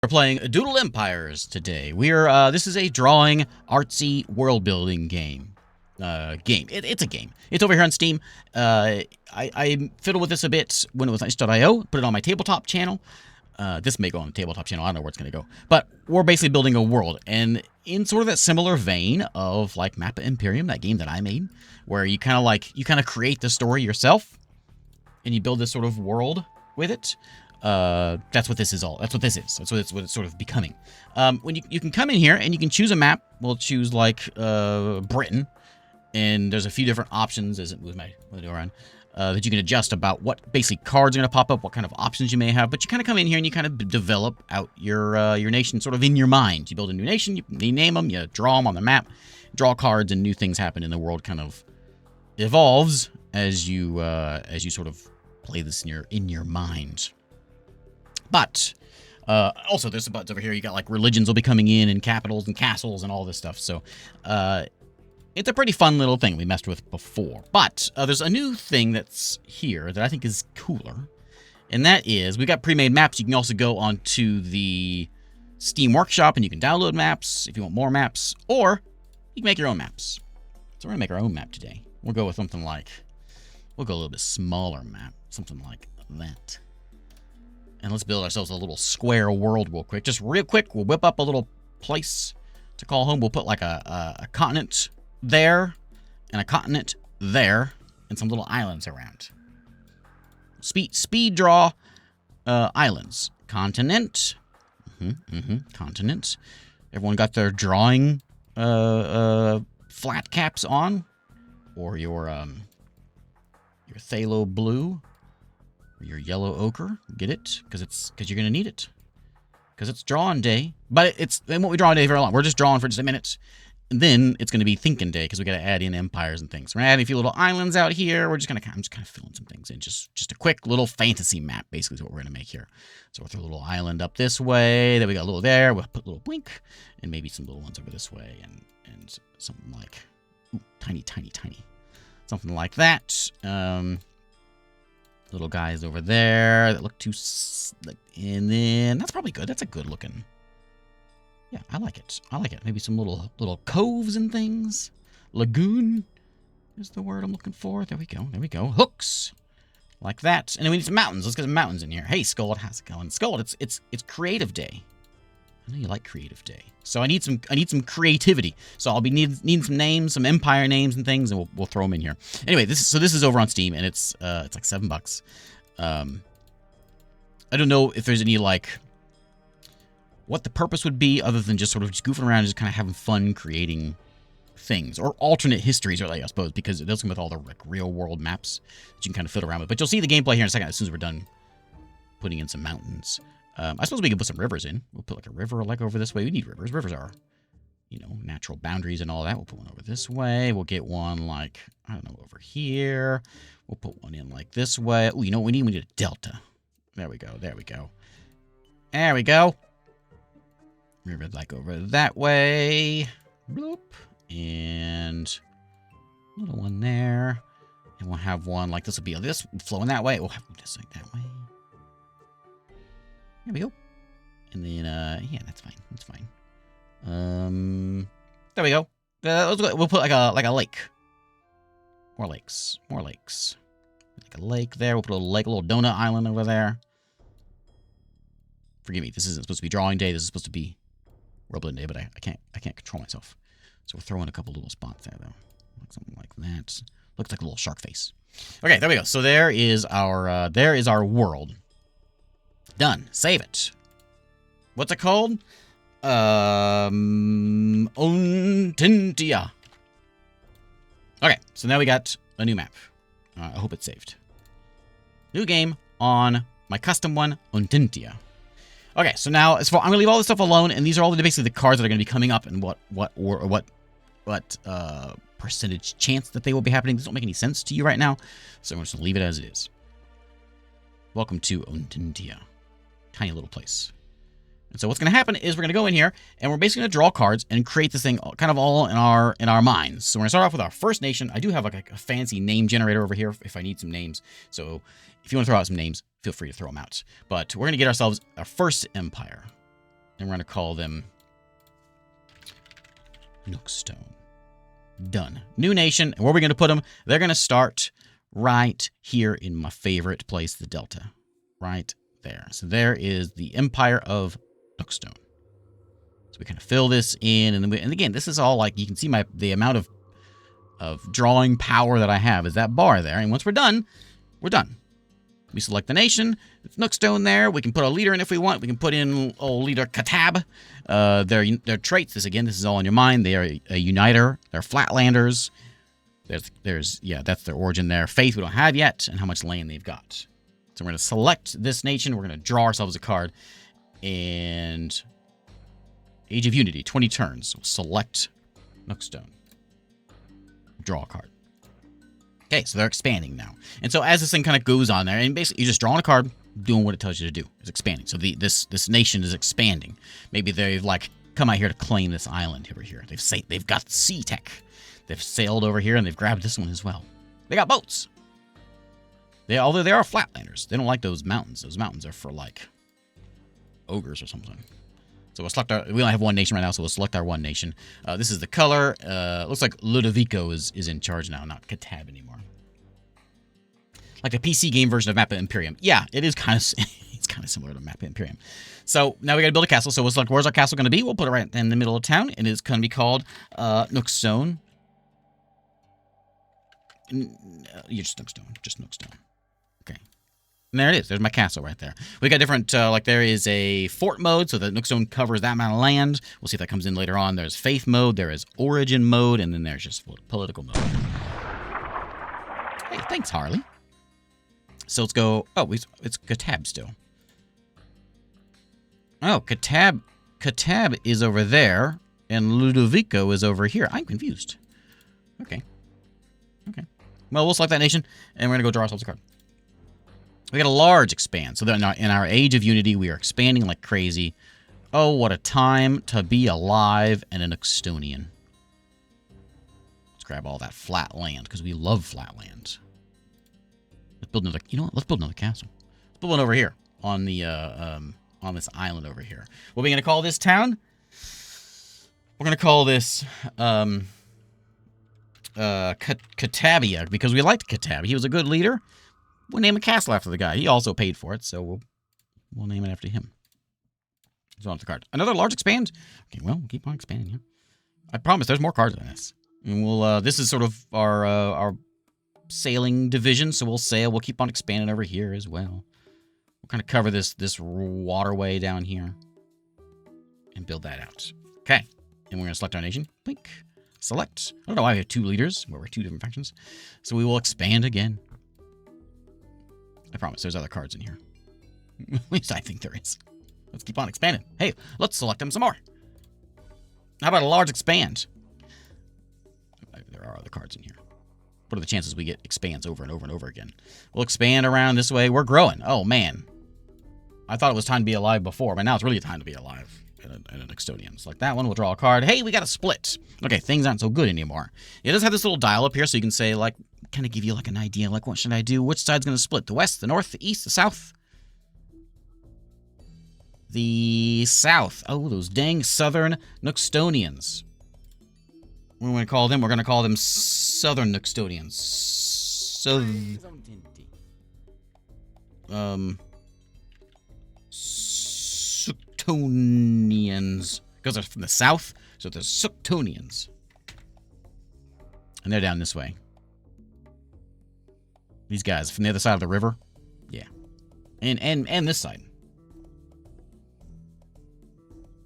playing Doodle Empires today. We're this is a drawing, artsy, world-building game. It's a game. It's over here on Steam. I fiddled with this a bit when it was nice.io. Put it on my tabletop channel. This may go on the tabletop channel. I don't know where it's going to go. But we're basically building a world. And in sort of that similar vein of like Mappa Imperium, that game that I made, where you kind of create the story yourself and you build this sort of world with it. That's what this is all. That's what this is. That's what it's sort of becoming. When you can come in here and you can choose a map. We'll choose like Britain. And there's a few different options as it moves my window around that you can adjust about what basic cards are going to pop up, what kind of options you may have. But you kind of come in here and you kind of develop out your nation sort of in your mind. You build a new nation, you name them, you draw them on the map, draw cards, and new things happen, and the world kind of evolves as you sort of play this in your mind. But also there's some buttons over here. You got like religions will be coming in and capitals and castles and all this stuff. So it's a pretty fun little thing we messed with before. But there's a new thing that's here that I think is cooler. And that is, we've got pre-made maps. You can also go onto the Steam Workshop and you can download maps if you want more maps. Or you can make your own maps. So we're going to make our own map today. We'll go with something like, we'll go a little bit smaller map. Something like that. And let's build ourselves a little square world real quick. Just real quick, we'll whip up a little place to call home. We'll put like a continent there, and a continent there, and some little islands around. Speed draw islands. Continent. Continent. Everyone got their drawing flat caps on, or your phthalo blue, or your yellow ochre. Get it? Because you're gonna need it. Because it's drawing day, but it won't be drawing day very long. We're just drawing for just a minute. And then it's going to be thinking day because we got to add in empires and things. We're adding a few little islands out here. I'm just kind of filling some things in. Just a quick little fantasy map, basically, is what we're going to make here. So we'll throw a little island up this way. Then we got a little there. We'll put a little blink, and maybe some little ones over this way, and something like tiny, something like that. Little guys over there that look too, and then that's probably good. That's a good looking. Yeah, I like it. Maybe some little coves and things. Lagoon is the word I'm looking for. There we go. Hooks. Like that. And then we need some mountains. Let's get some mountains in here. Hey, Scold, how's it going? Scold, it's creative day. I know you like creative day. So I need some creativity. So I'll be needing some names, some empire names and things, and we'll throw them in here. Anyway, this is over on Steam, and it's like $7. I don't know if there's any like what the purpose would be other than just sort of goofing around and just kind of having fun creating things. Or alternate histories, really, I suppose, because it does come with all the like, real-world maps that you can kind of fiddle around with. But you'll see the gameplay here in a second as soon as we're done putting in some mountains. I suppose we can put some rivers in. We'll put like a river like over this way. We need rivers. Rivers are, natural boundaries and all that. We'll put one over this way. We'll get one like, I don't know, over here. We'll put one in like this way. Oh, you know what we need? We need a delta. There we go. River like over that way. Bloop. And little one there. And we'll have one like this will be this flowing that way. We'll have this like that way. There we go. And then yeah, that's fine. There we go. We'll put like a lake. More lakes. Like a lake there. We'll put a lake, a little donut island over there. Forgive me, this isn't supposed to be drawing day. This is supposed to be world day, but I can't control myself. So we'll throw in a couple little spots there, though. Something like that. Looks like a little shark face. Okay, there we go. So there is our world. Done. Save it. What's it called? Ontintia. Okay, so now we got a new map. I hope it's saved. New game on my custom one, Ontintia. Okay, so now I'm going to leave all this stuff alone, and these are all basically the cards that are going to be coming up, and what percentage chance that they will be happening. These don't make any sense to you right now, so I'm just going to leave it as it is. Welcome to Ontintia. Tiny little place. And so what's going to happen is we're going to go in here, and we're basically going to draw cards and create this thing kind of all in our minds. So we're going to start off with our first nation. I do have like a fancy name generator over here if I need some names. So if you want to throw out some names, feel free to throw them out. But we're going to get ourselves our first empire. And we're going to call them Nookstone. Done. New nation. And where are we going to put them? They're going to start right here in my favorite place, the Delta. Right there. So there is the Empire of Nookstone. So we kind of fill this in. And again, this is all like, you can see the amount of drawing power that I have is that bar there. And once we're done, we're done. We select the nation. It's Nookstone there. We can put a leader in if we want. We can put in old leader Katab. Their traits. This is all in your mind. They are a uniter. They're flatlanders. That's their origin there. Faith we don't have yet, and how much land they've got. So we're going to select this nation. We're going to draw ourselves a card. And Age of Unity, 20 turns. We'll select Nookstone. Draw a card. Okay, so they're expanding now. And so as this thing kind of goes on there, and basically you're just drawing a card, doing what it tells you to do. It's expanding. So this nation is expanding. Maybe they've like come out here to claim this island over here. They've got sea tech. They've sailed over here and they've grabbed this one as well. They got boats. Although they are flatlanders. They don't like those mountains. Those mountains are for like ogres or something. So we'll select we only have one nation right now, so we'll select our one nation. This is the color. Looks like Ludovico is in charge now, not Katab anymore. Like the PC game version of Mappa Imperium. Yeah, it is kind of it's kind of similar to Mappa Imperium. So now we got to build a castle. So we'll select where's our castle going to be. We'll put it right in the middle of town, and it's going to be called Nookstone. You're just Nookstone. Okay. And there it is. There's my castle right there. We got different, like there is a fort mode, so that Nookstone covers that amount of land. We'll see if that comes in later on. There's faith mode, there is origin mode, and then there's just political mode. Hey, thanks, Harley. So let's go, it's Katab still. Oh, Katab is over there, and Ludovico is over here. I'm confused. Okay. Well, we'll select that nation, and we're going to go draw ourselves a card. We got a large expand. So in our Age of Unity, we are expanding like crazy. Oh, what a time to be alive and an Nookstonian. Let's grab all that flat land, because we love flat land. Let's build another, let's build another castle. Let's build one over here on the, on this island over here. What are we going to call this town? We're going to call this, Katabia, because we liked Katab. He was a good leader. We'll name a castle after the guy. He also paid for it, so we'll name it after him. So on the card. Another large expand. Okay, well, we'll keep on expanding here. I promise there's more cards than this. And we'll this is sort of our sailing division, so we'll sail. We'll keep on expanding over here as well. We'll kind of cover this waterway down here and build that out. Okay. And we're going to select our nation. Blink. Select. I don't know why we have two leaders, where we're two different factions. So we will expand again. I promise there's other cards in here. At least I think there is. Let's keep on expanding. Hey, let's select them some more. How about a large expand? There are other cards in here. What are the chances we get expands over and over and over again? We'll expand around this way. We're growing. Oh, man. I thought it was time to be alive before, but now it's really time to be alive. And an Nookstonian. Select that one. We'll draw a card. Hey, we got a split. Okay, things aren't so good anymore. It does have this little dial up here, so you can say, like, kind of give you, like, an idea, like, what should I do? Which side's going to split? The west, the north, the east, the south? The south. Oh, those dang southern Nookstonians. What are we going to call them? We're going to call them southern Nookstonians. Suctonians. Because they're from the south, so they're Suctonians. And they're down this way. These guys from the other side of the river. Yeah. And this side.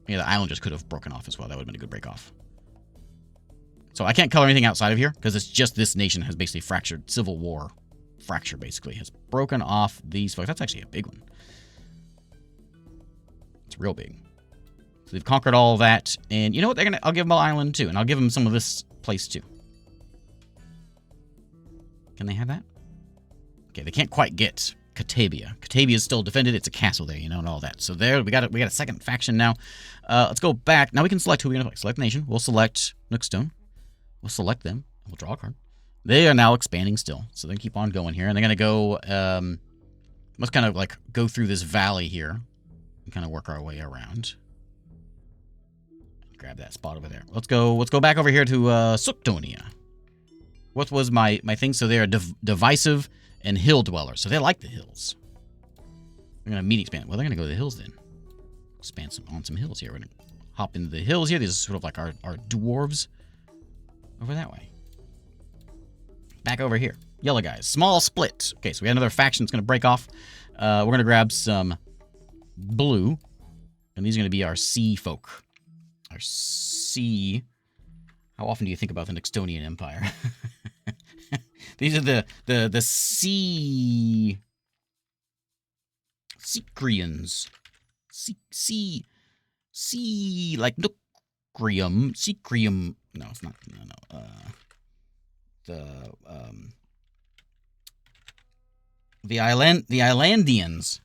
Yeah, the island just could have broken off as well. That would have been a good break off. So I can't color anything outside of here, because it's just this nation has basically fractured. Civil war fracture, basically, has broken off these folks. That's actually a big one. It's real big. So they've conquered all of that. And you know what? I'll give them an island, too. And I'll give them some of this place, too. Can they have that? Okay, they can't quite get Katabia. Katabia is still defended. It's a castle there, and all that. So there, we got a second faction now. Let's go back. Now we can select who we're going to play. Select nation. We'll select Nookstone. We'll select them. We'll draw a card. They are now expanding still. So they keep on going here. And they're going to go, let's kind of like go through this valley here and kind of work our way around. grab that spot over there. Let's go back over here to Suktonia. What was my thing? So they're divisive and hill dwellers. So they like the hills. They're going to immediately expand. Well, they're going to go to the hills then. Expand on some hills here. We're going to hop into the hills here. These are sort of like our dwarves. Over that way. Back over here. Yellow guys. Small split. Okay, so we have another faction that's going to break off. We're going to grab some blue. And these are going to be our sea folk. Our sea... How often do you think about the Nookstonian Empire? These are the sea... Seekrians. Sea... like Nookrium. Seekrium... No, it's not. No. The Islandians.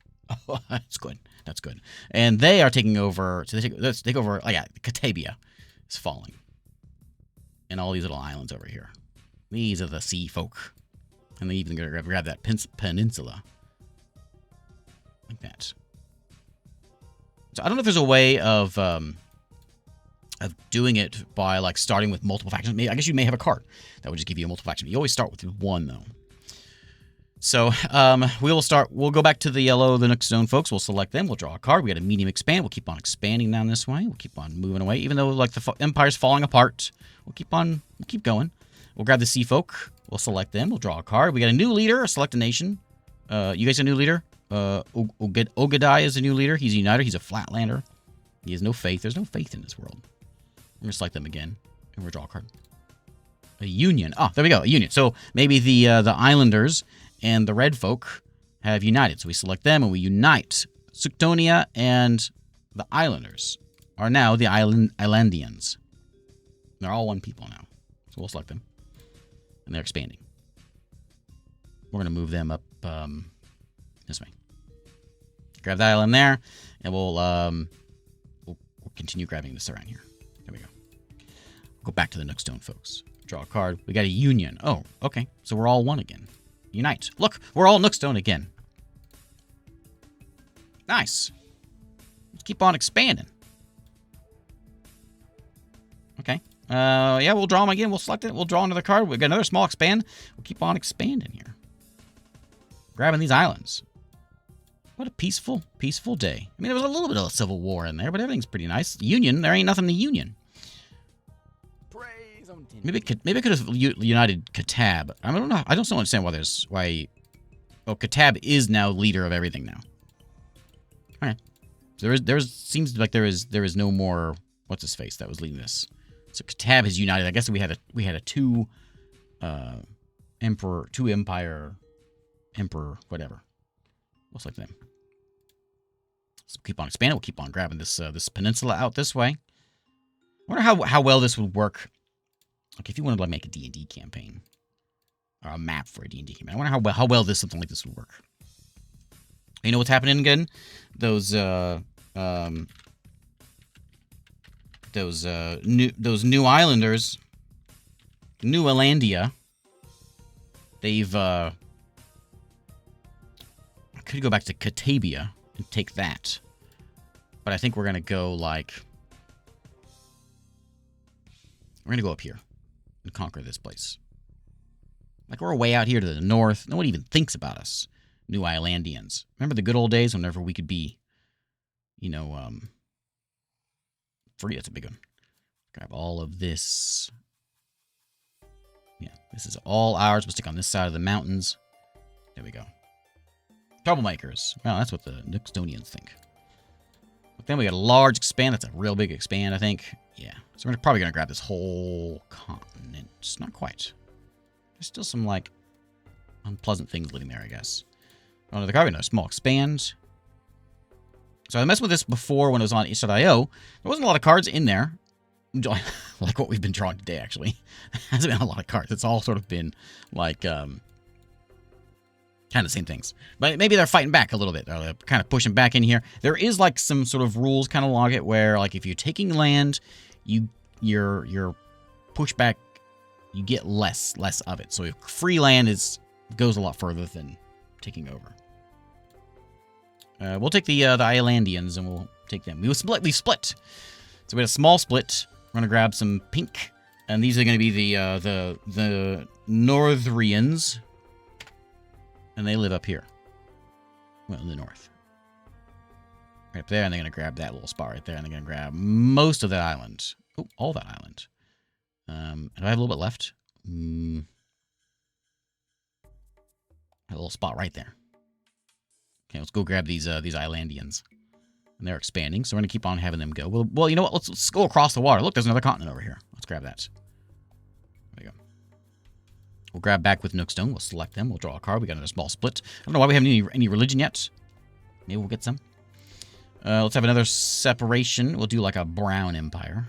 Oh, that's good. That's good. And they are taking over. So let's take over. Oh yeah, Katabia is falling, and all these little islands over here. These are the sea folk, and they even gonna grab that peninsula like that. So I don't know if there's a way of doing it by like starting with multiple factions. Maybe, I guess you may have a card that would just give you a multiple faction. You always start with one though. So we'll go back to the yellow, the Nookstone folks. We'll select them. We'll draw a card. We got a medium expand. We'll keep on expanding down this way. We'll keep on moving away. Even though like the empire's falling apart, we'll keep going. We'll grab the sea folk. We'll select them. We'll draw a card. We got a new leader. Select a nation. You guys a new leader? Ogadai is a new leader. He's a uniter. He's a flatlander. He has no faith. There's no faith in this world. We're going to select them again. And we'll draw a card. A union. Oh, there we go. A union. So maybe the islanders and the red folk have united. So we select them and we unite. Suktonia and the islanders are now the Islandians. They're all one people now. So we'll select them. And they're expanding. We're going to move them up this way. Grab that island there. And we'll continue grabbing this around here. There we go. Go back to the Nookstone folks. Draw a card. We got a union. Oh, okay. So we're all one again. Unite. Look, we're all Nookstone again. Nice. Let's keep on expanding. Okay. Yeah, we'll draw them again. We'll select it. We'll draw another card. We've got another small expand. We'll keep on expanding here. Grabbing these islands. What a peaceful day. I mean, there was a little bit of a civil war in there, but everything's pretty nice. Union, there ain't nothing to union. Maybe I could have united Katab. I don't know. I don't understand why. Oh, Katab is now leader of everything now. All right. So seems like there is no more. What's his face that was leading this? So Katab has united. I guess we had a two empire emperor whatever. We'll select them. So keep on expanding. We'll keep on grabbing this peninsula out this way. I wonder how well this would work. Like if you wanted to like, make a D&D campaign or a map for a D&D campaign, I wonder how well something like this would work. You know what's happening again? Those new islanders, New Islandia. They've I could go back to Katabia and take that, but I think we're gonna go like up here. And conquer this place. Like we're way out here to the north. No one even thinks about us. New Islandians. Remember the good old days whenever we could be, free. That's a big one. Grab all of this. Yeah, this is all ours. We'll stick on this side of the mountains. There we go. Troublemakers. Well, that's what the Nookstonians think. But then we got a large expand. That's a real big expand, I think. Yeah. So we're probably going to grab this whole continent. Not quite. There's still some, like, unpleasant things living there, I guess. Oh, the card, a small expand. So I messed with this before when it was on itch.io. There wasn't a lot of cards in there. Like what we've been drawing today, actually. There hasn't been a lot of cards. It's all sort of been, like, kind of the same things. But maybe they're fighting back a little bit. They're kind of pushing back in here. There is, like, some sort of rules kind of log it where, like, if you're taking land, your pushback, you get less of it. So if free land goes a lot further than taking over. We'll take the Islandians and we'll take them. We split. So we had a small split. We're gonna grab some pink, and these are gonna be the Northrians, and they live up here. Well, in the north. Right up there, and they're gonna grab that little spot right there, and they're gonna grab most of that island. Oh, all that island. Do I have a little bit left? A little spot right there. Okay, let's go grab these Islandians. And they're expanding, so we're going to keep on having them go. Well, you know what? Let's go across the water. Look, there's another continent over here. Let's grab that. There we go. We'll grab back with Nookstone. We'll select them. We'll draw a card. We got another small split. I don't know why we haven't any religion yet. Maybe we'll get some. Let's have another separation. We'll do like a brown empire.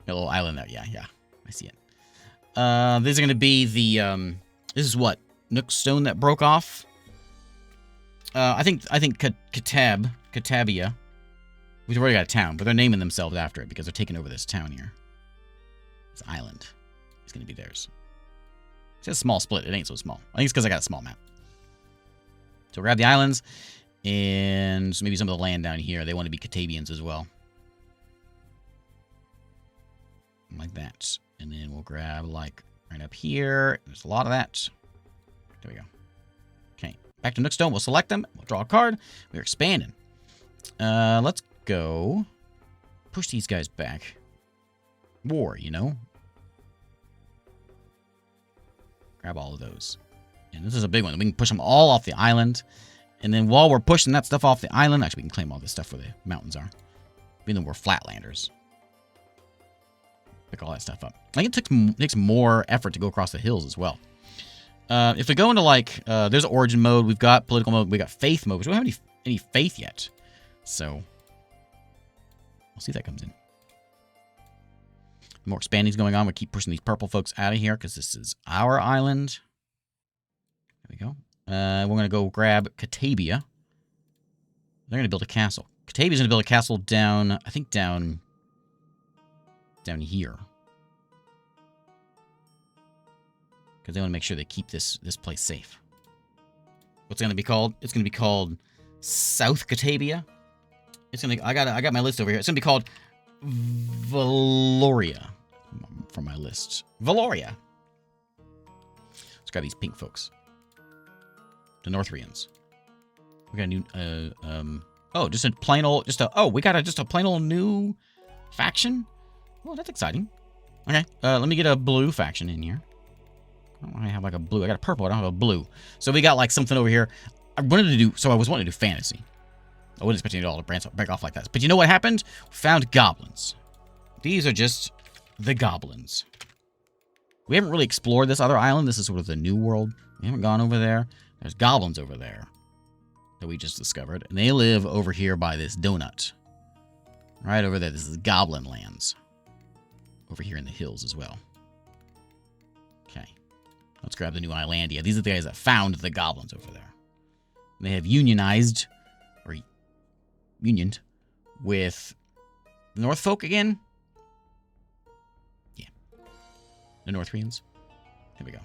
A little island there. Yeah. I see it. These are going to be the... this is what? Nookstone that broke off? I think Katabia. We've already got a town, but they're naming themselves after it because they're taking over this town here. This island is going to be theirs. It's a small split. It ain't so small. I think it's because I got a small map. So we'll grab the islands and maybe some of the land down here. They want to be Katabians as well. Like that. And then we'll grab like right up here. There's a lot of that. There we go. Okay. Back to Nookstone. We'll select them. We'll draw a card. We're expanding. Let's go push these guys back. War, you know? Grab all of those. And this is a big one. We can push them all off the island. And then while we're pushing that stuff off the island, actually we can claim all this stuff where the mountains are. Even though we're flatlanders. Pick all that stuff up. I think it takes more effort to go across the hills as well. If we go into like, there's origin mode, we've got political mode, we got faith mode, but we don't have any faith yet. So, we'll see if that comes in. More expanding's going on. We keep pushing these purple folks out of here because this is our island. There we go. We're going to go grab Katabia. They're going to build a castle. Katabia's going to build a castle down, I think down here. Because they want to make sure they keep this place safe. What's it going to be called? It's going to be called South Katabia. It's going to I got my list over here. It's going to be called Valoria from my list. Valoria. Let's grab these pink folks. The Northrians. We got a new oh, just a plain old we got just a plain old new faction? Well, that's exciting. Okay, let me get a blue faction in here. I have like a blue. I got a purple. I don't have a blue. So we got like something over here. I was wanting to do fantasy. I wasn't expecting it all to break off like that. But you know what happened? We found goblins. These are just the goblins. We haven't really explored this other island. This is sort of the new world. We haven't gone over there. There's goblins over there that we just discovered. And they live over here by this donut. Right over there. This is goblin lands. Over here in the hills as well. Okay. Let's grab the new Islandia. These are the guys that found the goblins over there. They have unionized, or unioned, with the North folk again. Yeah. The Northrians. Here we go.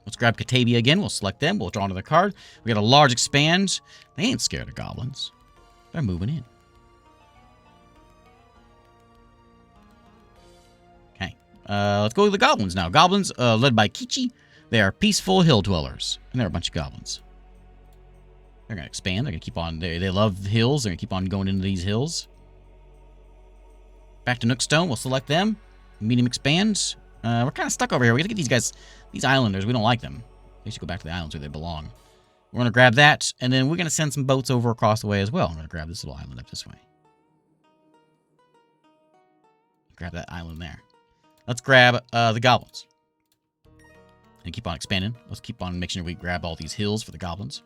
Let's grab Katabia again. We'll select them. We'll draw another card. We got a large expand. They ain't scared of goblins. They're moving in. Let's go to the goblins now. Goblins, led by Kichi. They are peaceful hill dwellers. And they're a bunch of goblins. They're going to expand. They're going to keep on... They love hills. They're going to keep on going into these hills. Back to Nookstone. We'll select them. Medium expands. We're kind of stuck over here. We got to get these guys... These islanders. We don't like them. They should go back to the islands where they belong. We're going to grab that. And then we're going to send some boats over across the way as well. I'm going to grab this little island up this way. Grab that island there. Let's grab the goblins. And keep on expanding. Let's keep on making sure we grab all these hills for the goblins.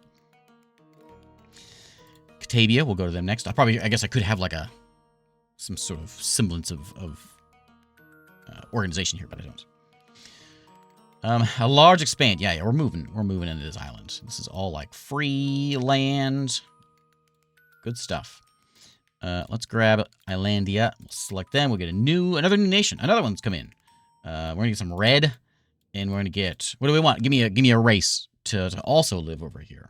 Katabia, we'll go to them next. I guess I could have like some sort of semblance of organization here, but I don't. A large expand. Yeah, we're moving. We're moving into this island. This is all like free land. Good stuff. Let's grab Islandia. We'll select them. We'll get another new nation. Another one's come in. We're gonna get some red, and we're gonna get. What do we want? Give me a race to also live over here.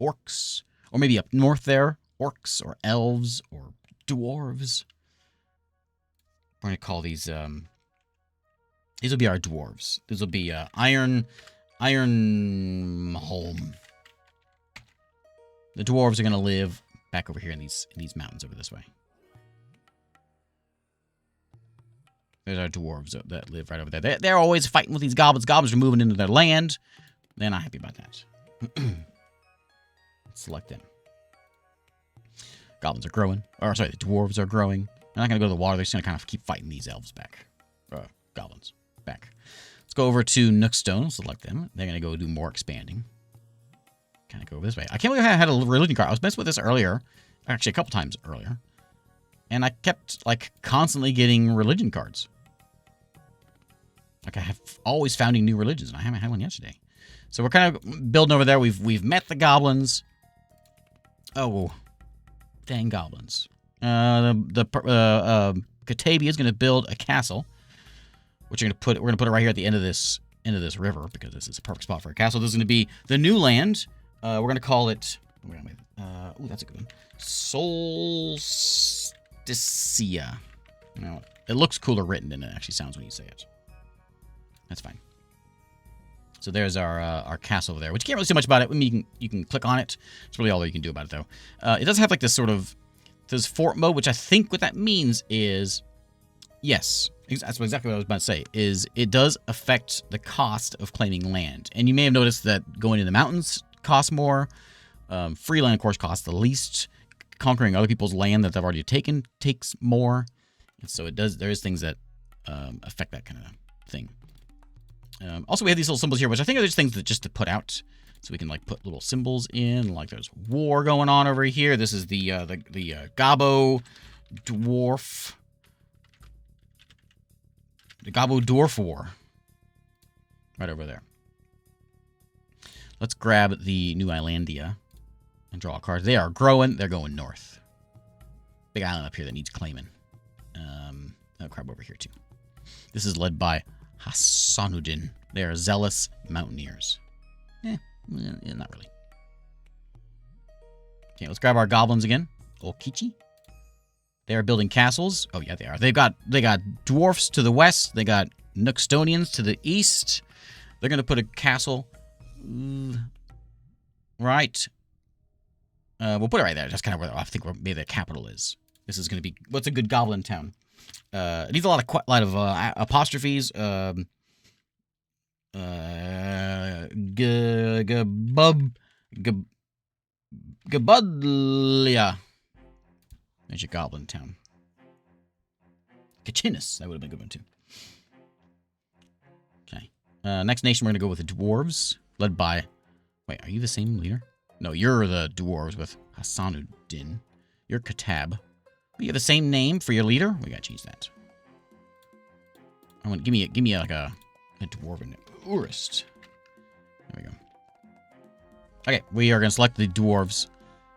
Orcs. Or maybe up north there, orcs or elves or dwarves. We're going to call these will be our dwarves. These will be Iron Home. The dwarves are going to live back over here in these mountains over this way. There's our dwarves that live right over there. They're always fighting with these goblins. Goblins are moving into their land. They're not happy about that. Let's select them. Goblins are growing. Or, sorry, the dwarves are growing. They're not going to go to the water. They're just going to kind of keep fighting these elves back. Goblins back. Let's go over to Nookstone. Select them. They're going to go do more expanding. Kind of go over this way. I can't believe I had a religion card. I was messing with this earlier. Actually, a couple times earlier. And I kept, like, constantly getting religion cards. Like, I have always founding new religions, and I haven't had one yesterday. So we're kind of building over there. We've met the goblins. Oh, dang goblins. Katabia is going to build a castle, which we're going to put it right here at the end of this river, because this is a perfect spot for a castle. This is going to be the new land. We're going to call it... ooh, that's a good one. Solsticia. You know, it looks cooler written than it actually sounds when you say it. That's fine. So there's our castle over there, which you can't really see much about it. I mean, you can click on it. It's really all you can do about it, though. It does have like this sort of fort mode, which I think what that means is, yes, that's exactly what I was about to say, is it does affect the cost of claiming land. And you may have noticed that going in the mountains costs more. Free land, of course, costs the least. Conquering other people's land that they've already taken takes more. And so it does. There is things that affect that kind of thing. Also, we have these little symbols here, which I think are just things that just to put out, so we can like put little symbols in. Like there's war going on over here. This is the Gabo Dwarf, the Gabo Dwarf War, right over there. Let's grab the New Islandia and draw a card. They are growing. They're going north. Big island up here that needs claiming. I'll grab over here too. This is led by Hassanuddin. They are zealous mountaineers. Not really. Okay, let's grab our goblins again. Okichi. They are building castles. Oh yeah, they are. They got dwarfs to the west. They got Nookstonians to the east. They're gonna put a castle right. We'll put it right there. That's kind of where I think maybe the capital is. This is gonna be what's a good goblin town. It needs a lot of apostrophes. Gabudlia. There's your goblin town. Kachinas. That would have been a good one too. Okay. Next nation, we're gonna go with the dwarves, led by. Wait, are you the same leader? No, you're the dwarves with Hassanuddin. You're Katab. You have the same name for your leader? We gotta change that. I want give me like a dwarven Urist. There we go. Okay, we are gonna select the dwarves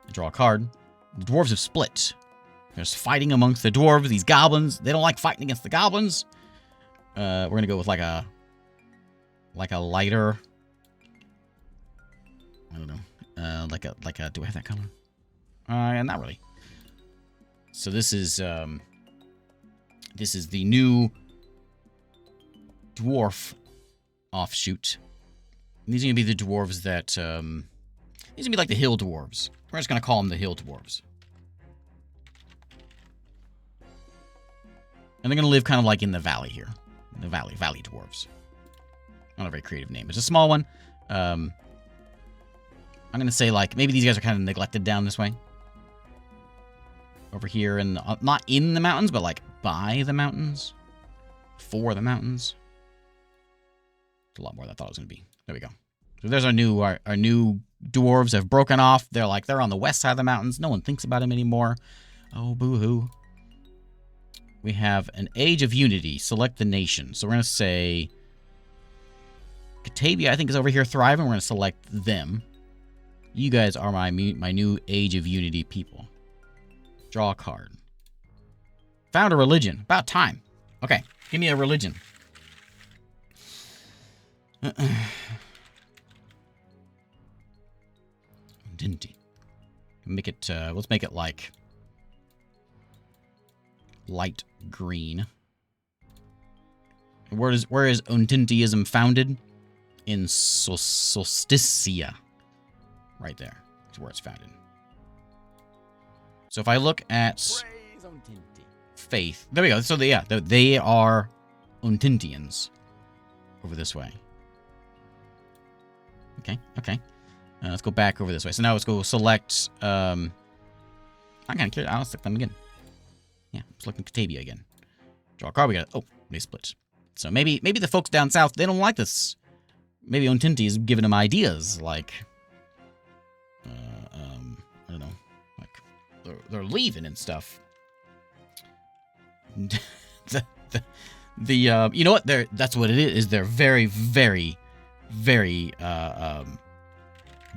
and draw a card. The dwarves have split. There's fighting amongst the dwarves. These goblins, they don't like fighting against the goblins. We're gonna go with like a lighter. I don't know. Like a. Do I have that color? Not really. So this is the new dwarf offshoot. And these are gonna be the dwarves that these are gonna be like the hill dwarves. We're just gonna call them the hill dwarves. And they're gonna live kind of like in the valley here. The valley dwarves. Not a very creative name. It's a small one. I'm gonna say like maybe these guys are kind of neglected down this way. Over here and not in the mountains, but like by the mountains, for the mountains. It's a lot more than I thought it was gonna be. There we go. So there's our new dwarves have broken off. They're on the west side of the mountains. No one thinks about them anymore. Oh, boo-hoo. We have an Age of Unity. Select the nation. So we're gonna say Katabia, I think, is over here thriving. We're gonna select them. You guys are my new Age of Unity people. Draw a card. Found a religion. About time. Okay, give me a religion. Identity. Make it, let's make it like light green. Where is Untintiism founded? In Solsticia. Right there. That's where it's founded. So if I look at faith, there we go. So they are Untintians over this way. Okay, okay. Let's go back over this way. So now let's go select. I'm kind of curious. I'll select them again. Yeah, selecting Catavia again. Draw a card. We got. Oh, they split. So maybe the folks down south, they don't like this. Maybe Untinti is giving them ideas like, I don't know, like they're leaving and stuff. You know what? That's what it is. They're very, very, very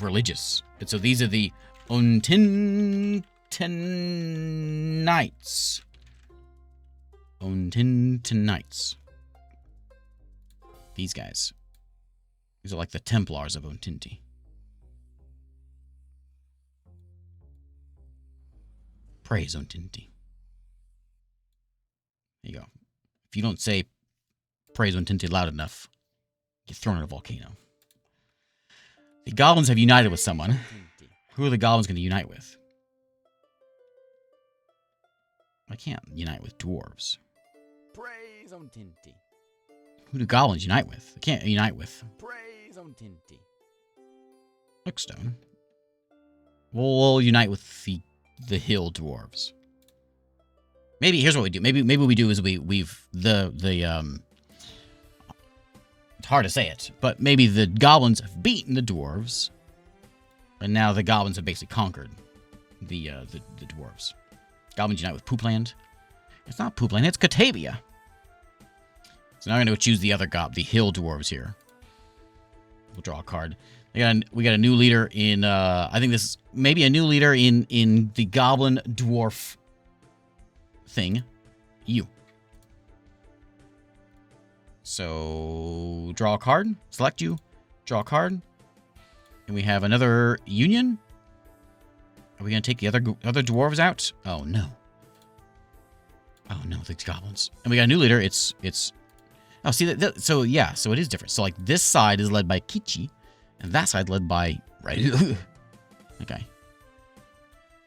religious. And so these are the Untintinites. Untintinites. These guys. These are like the Templars of Untinti. Praise Untinti. There you go. If you don't say praise Untinti loud enough, you're thrown in a volcano. The goblins have united with someone. Who are the goblins going to unite with? I can't unite with dwarves. Praise Untinti. Who do goblins unite with? They can't unite with Praise Untinti. Nookstone. We'll unite with the hill dwarves. Maybe here's what we do. Maybe what we do is we've it's hard to say it, but maybe the goblins have beaten the dwarves, and now the goblins have basically conquered the dwarves. Goblins unite with Poopland. It's not Poopland, it's Catavia. So now I'm going to choose the other the hill dwarves here. We'll draw a card. We got a new leader in, I think this is maybe a new leader in the goblin dwarf thing. You. So, draw a card. Select you. Draw a card. And we have another union. Are we going to take the other dwarves out? Oh, no. Oh, no, the goblins. And we got a new leader. It's oh, see, so yeah, so it is different. So, like, this side is led by Kichi, and that side led by Raidu. Okay.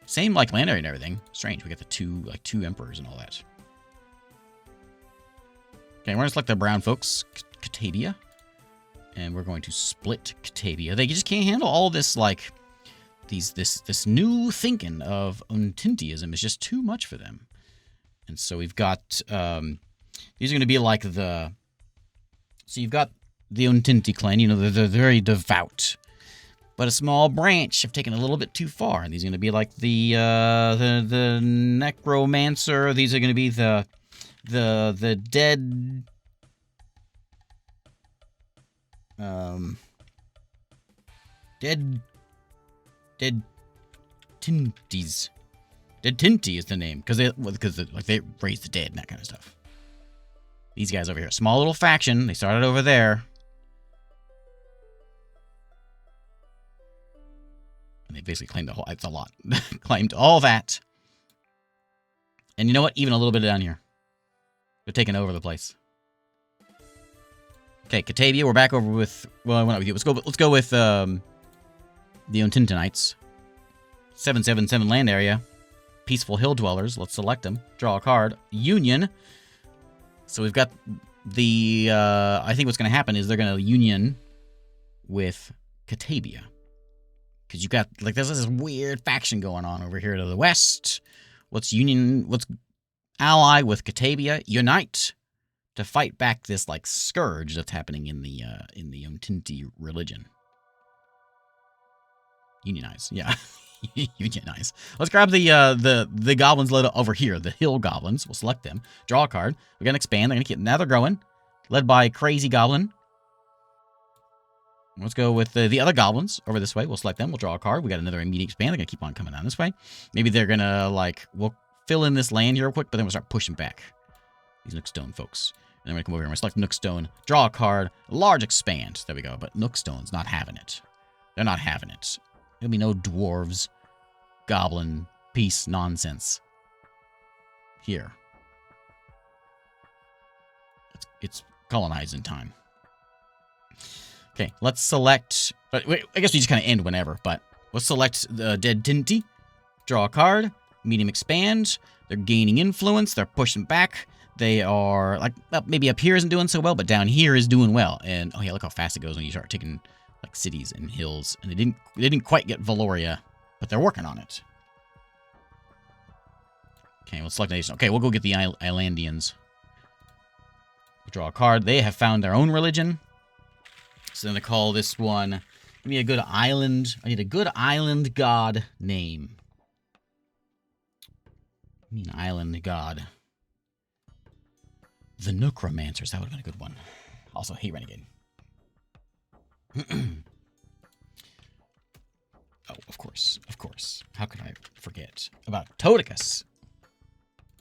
Same, like, land area and everything. Strange. We got the two emperors and all that. Okay, we're going to select the brown folks, Catavia. And we're going to split Catavia. They just can't handle all this, like, this new thinking of Untintiism is just too much for them. And so we've got, these are going to be like so you've got the Untinti clan, you know, they're very devout. But a small branch have taken a little bit too far. And these are going to be like the necromancer. These are going to be the dead... Dead Tinties. Dead Tinty is the name. Because they raise the dead and that kind of stuff. These guys over here. Small little faction. They started over there. And they basically claimed the whole... It's a lot. Claimed all that. And you know what? Even a little bit down here. They're taking over the place. Okay, Catavia, we're back over with... Well, not with you. Let's go with the Untintinites. 777 land area. Peaceful hill dwellers. Let's select them. Draw a card. Union. So we've got the... I think what's going to happen is they're going to union with Catavia. Because you've got... Like, there's this weird faction going on over here to the west. Let's ally with Catavia. Unite to fight back this, like, scourge that's happening in the Untinti religion. Unionize. Yeah. Unionize. Let's grab the goblins led over here, the hill goblins. We'll select them. Draw a card. We're gonna expand. They're gonna keep. Now they're growing. Led by Crazy Goblin. Let's go with the other goblins over this way. We'll select them. We'll draw a card. We got another immediate expand. They're gonna keep on coming down this way. Maybe they're gonna like we'll fill in this land here real quick, but then we'll start pushing back. These Nookstone folks. And then we're gonna come over here and select Nookstone. Draw a card. Large expand. There we go. But Nookstone's not having it. They're not having it. There'll be no dwarves goblin peace nonsense here. It's colonizing time. Okay, let's select... But wait, I guess we just kind of end whenever, but let's select the Dead Tinty. Draw a card. Medium expand. They're gaining influence. They're pushing back. They are, like, maybe up here isn't doing so well, but down here is doing well. And, oh yeah, look how fast it goes when you start taking, like, cities and hills. And they didn't quite get Valoria, but they're working on it. Okay, we'll select a nation. Okay, we'll go get the Islandians. Draw a card. They have found their own religion. So then they call this one... Give me a good island... I need a good island god name. I mean island god. The Nookromancers. That would have been a good one. Also, hate Renegade. Oh, of course. Of course. How could I forget about Toticus?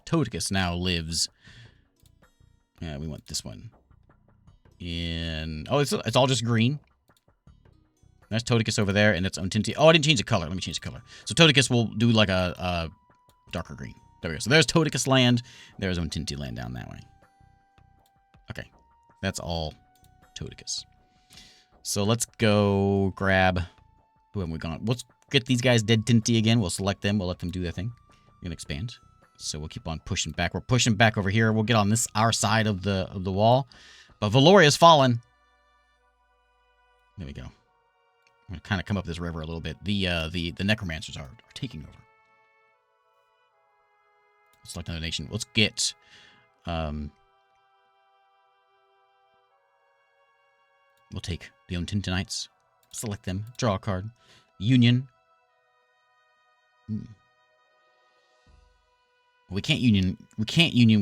Toticus now lives... Yeah, we want this one. In... Oh, it's all just green. That's Toticus over there, and it's Untinty. Oh, I didn't change the color. Let me change the color. So Toticus will do like a darker green. There we go. So there's Toticus land. There's Untinty land down that way. Okay. That's all Toticus. So let's go grab... Who have we gone? Let's get these guys Dead Tinty again. We'll select them. We'll let them do their thing. We're going to expand. So we'll keep on pushing back. We're pushing back over here. We'll get on our side of the wall. But Valoria's fallen. There we go. I'm going to kind of come up this river a little bit. The necromancers are taking over. Let's select another nation. Let's get we'll take the Ontintonites. Select them. Draw a card. Union. We can't union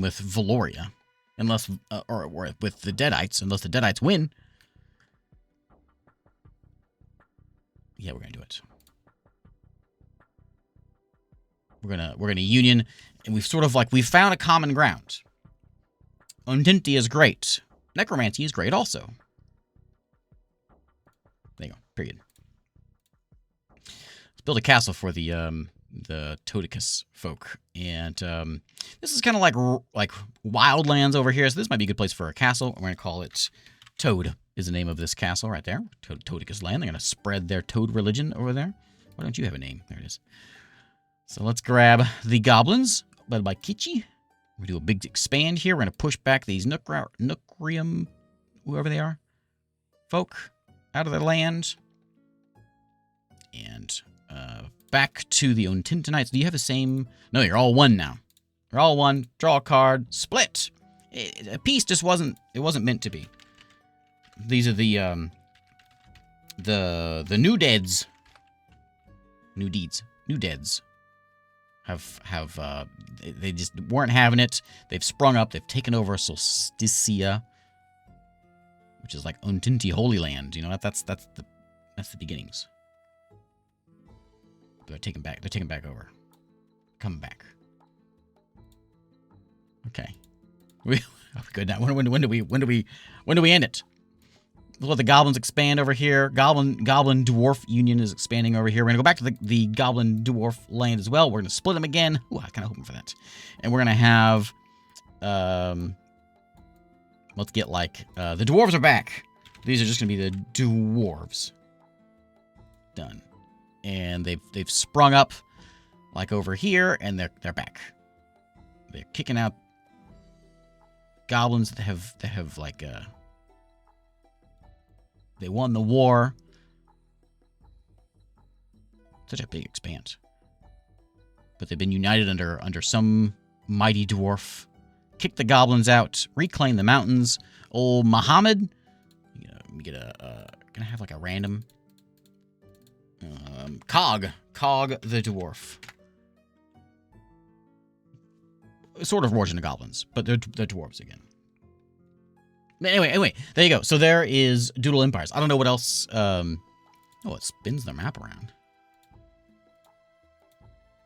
with Valoria unless or with the Deadites unless the Deadites win. Yeah, we're gonna do it. We're gonna union, and we've found a common ground. Untinty is great. Necromancy is great also. There you go. Period. Let's build a castle for the Toticus folk, and this is kind of like wildlands over here. So this might be a good place for a castle. We're gonna call it Toad. Is the name of this castle right there. Toticus land. They're going to spread their toad religion over there. Why don't you have a name? There it is. So let's grab the goblins, led by Kichi. We do a big expand here. We're going to push back these Nookrium, whoever they are, folk, out of their land. And back to the Ontintonites. Do you have the same? No, you're all one now. You're all one. Draw a card. Split. A piece just wasn't meant to be. These are the new deads. New deads. They just weren't having it. They've sprung up. They've taken over Solsticia, which is like Untinty Holy Land. You know, that's the beginnings. They're taking back over. Coming back. Okay. Good now. When do we end it? We'll let the goblins expand over here. Goblin dwarf union is expanding over here. We're gonna go back to the goblin dwarf land as well. We're gonna split them again. Ooh, I kind of hoping for that. And we're gonna have let's get the dwarves are back. These are just gonna be the dwarves. Done. And they've sprung up like over here, and they're back. They're kicking out goblins that have they won the war. Such a big expanse. But they've been united under some mighty dwarf. Kick the goblins out. Reclaim the mountains. Old Muhammad. Gonna have like a random. Cog the dwarf. Sort of origin of goblins, but they're dwarves again. Anyway, there you go. So there is Doodle Empires. I don't know what else. Oh, it spins their map around.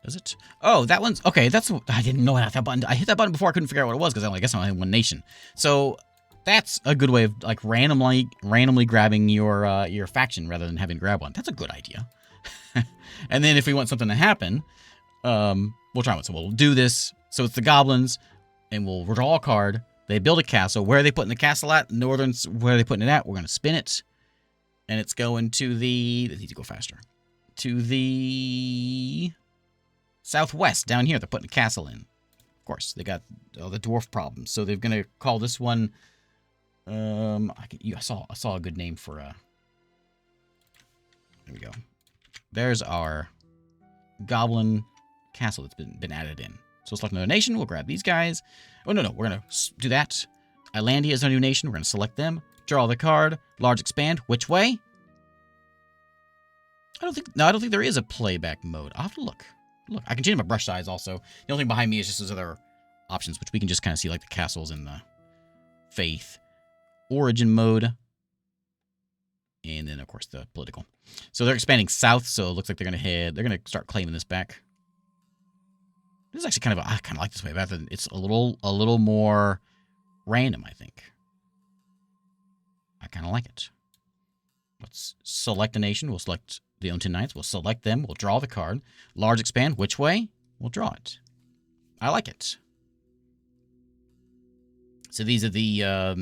Does it? Oh, that one's okay. I didn't know I hit that button. I hit that button before. I couldn't figure out what it was because I guess I only had one nation. So that's a good way of like randomly grabbing your faction rather than having to grab one. That's a good idea. And then if we want something to happen, we'll try one. So we'll do this. So it's the goblins, and we'll draw a card. They build a castle. Where are they putting the castle at? Northern, where are they putting it at? We're going to spin it. And it's going to the... They need to go faster. To the southwest, down here. They're putting a castle in. Of course, they got the dwarf problems. So they're going to call this one... I saw a good name for... There we go. There's our goblin castle that's been added in. So select another nation. We'll grab these guys. Oh, no. We're going to do that. Islandia is our new nation. We're going to select them. Draw the card. Large expand. Which way? I don't think there is a playback mode. I'll have to look. Look, I can change my brush size also. The only thing behind me is just those other options, which we can just kind of see like the castles and the faith. Origin mode. And then, of course, the political. So they're expanding south, so it looks like they're going to start claiming this back. This is actually kind of I kind of like this way better. It's a little more random, I think. I kind of like it. Let's select a nation. We'll select the Untin Knights. We'll select them. We'll draw the card. Large expand. Which way? We'll draw it. I like it. So these are they're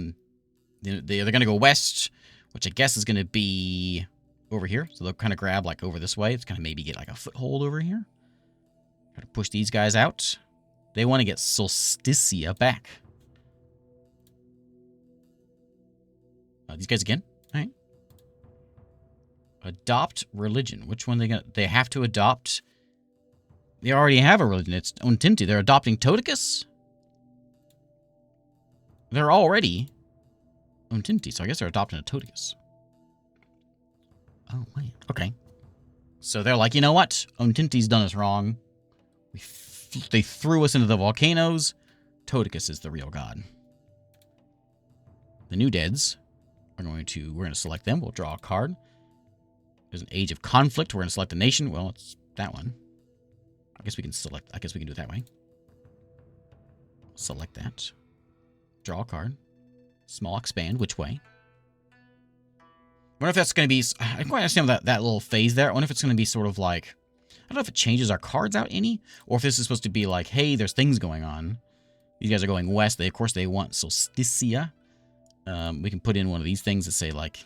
going to go west, which I guess is going to be over here. So they'll kind of grab like over this way. It's going to maybe get like a foothold over here. Try to push these guys out. They want to get Solsticia back. These guys again. All right. Adopt religion. Which one they have to adopt? They already have a religion. It's Untinti. They're adopting Toticus? They're already Untinti, so I guess they're adopting a Toticus. Oh, wait. Okay. So they're like, you know what? Untinti's done us wrong. They threw us into the volcanoes. Toticus is the real god. The new deads are we're going to select them. We'll draw a card. There's an age of conflict. We're going to select a nation. Well, it's that one. I guess we can do it that way. Select that. Draw a card. Small expand. Which way? I wonder if that's going to be... I don't quite understand that little phase there. I wonder if it's going to be sort of like... I don't know if it changes our cards out any, or if this is supposed to be like, hey, there's things going on. These guys are going west. Of course, they want Solsticia. We can put in one of these things that say, like...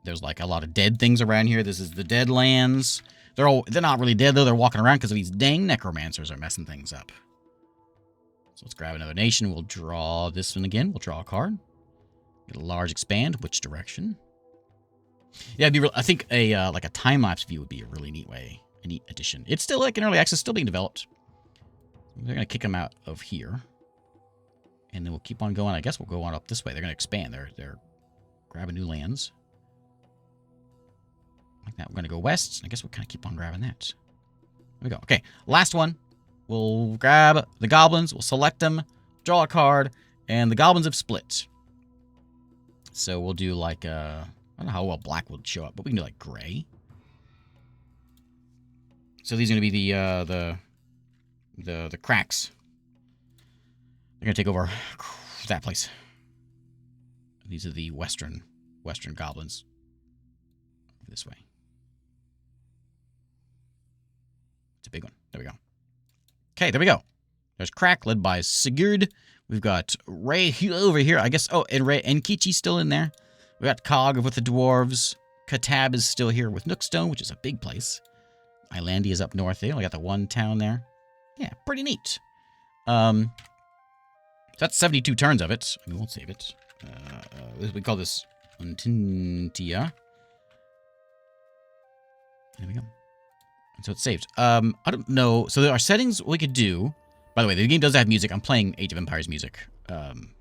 There's, like, a lot of dead things around here. This is the dead lands. They're not really dead, though. They're walking around because of these dang necromancers are messing things up. So let's grab another nation. We'll draw this one again. We'll draw a card. Get a large expand. Which direction? Yeah, I think like a time-lapse view would be a really neat addition. It's still like in early access, still being developed. They're going to kick them out of here. And then we'll keep on going. I guess we'll go on up this way. They're going to expand. They're grabbing new lands. Like that. We're going to go west. I guess we'll kind of keep on grabbing that. There we go. Okay, last one. We'll grab the goblins. We'll select them. Draw a card. And the goblins have split. So we'll do like I don't know how well black would show up, but we can do like gray. So these are going to be the cracks. They're going to take over that place. These are the western goblins. This way. It's a big one. There we go. Okay, there we go. There's Crack, led by Sigurd. We've got Ray over here, I guess. Oh, and Ray and Kichi's still in there. We got Cog with the dwarves. Katab is still here with Nookstone, which is a big place. Islandia is up north. They only got the one town there. Yeah, pretty neat. That's 72 turns of it. I mean, we'll save it. We call this Untintia. There we go. So it's saved. I don't know. So there are settings we could do. By the way, the game does have music. I'm playing Age of Empires music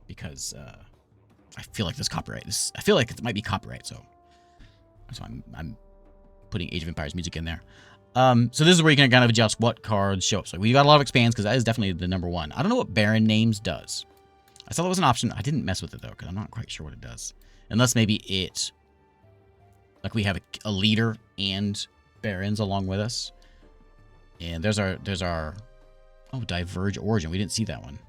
because I feel like there's copyright. I feel like it might be copyright, so I'm putting Age of Empires music in there. So this is where you can kind of adjust what cards show up. So we got a lot of expands because that is definitely the number one. I don't know what Baron Names does. I saw that was an option. I didn't mess with it though because I'm not quite sure what it does. Unless maybe it, like we have a leader and barons along with us. And there's our Diverge Origin. We didn't see that one.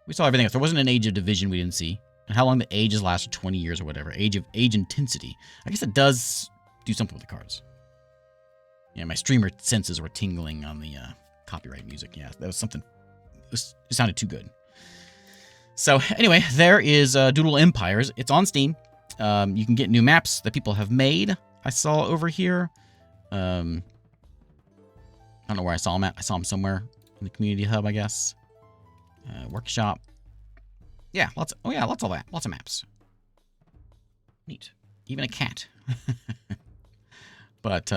We saw everything else. There wasn't an Age of Division we didn't see. And how long the ages lasted, 20 years or whatever. Age intensity. I guess it does do something with the cards. Yeah, my streamer senses were tingling on the copyright music. Yeah, that was something. It sounded too good. So anyway, there is Doodle Empires. It's on Steam. You can get new maps that people have made. I saw over here. I don't know where I saw them at. I saw them somewhere in the community hub, I guess. Workshop. Yeah, lots of that. Lots of maps. Neat. Even a cat. But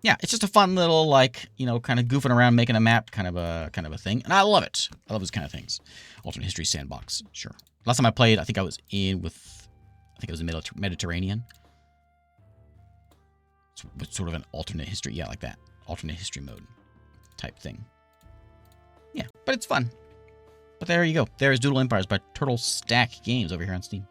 yeah, it's just a fun little, like, you know, kind of goofing around, making a map kind of a thing. And I love it. I love those kind of things. Alternate history sandbox, sure. Last time I played, I think I was in the Mediterranean. It's sort of an alternate history, yeah, like that. Alternate history mode type thing. Yeah, but it's fun. But there you go. There is Doodle Empires by Turtle Stack Games over here on Steam.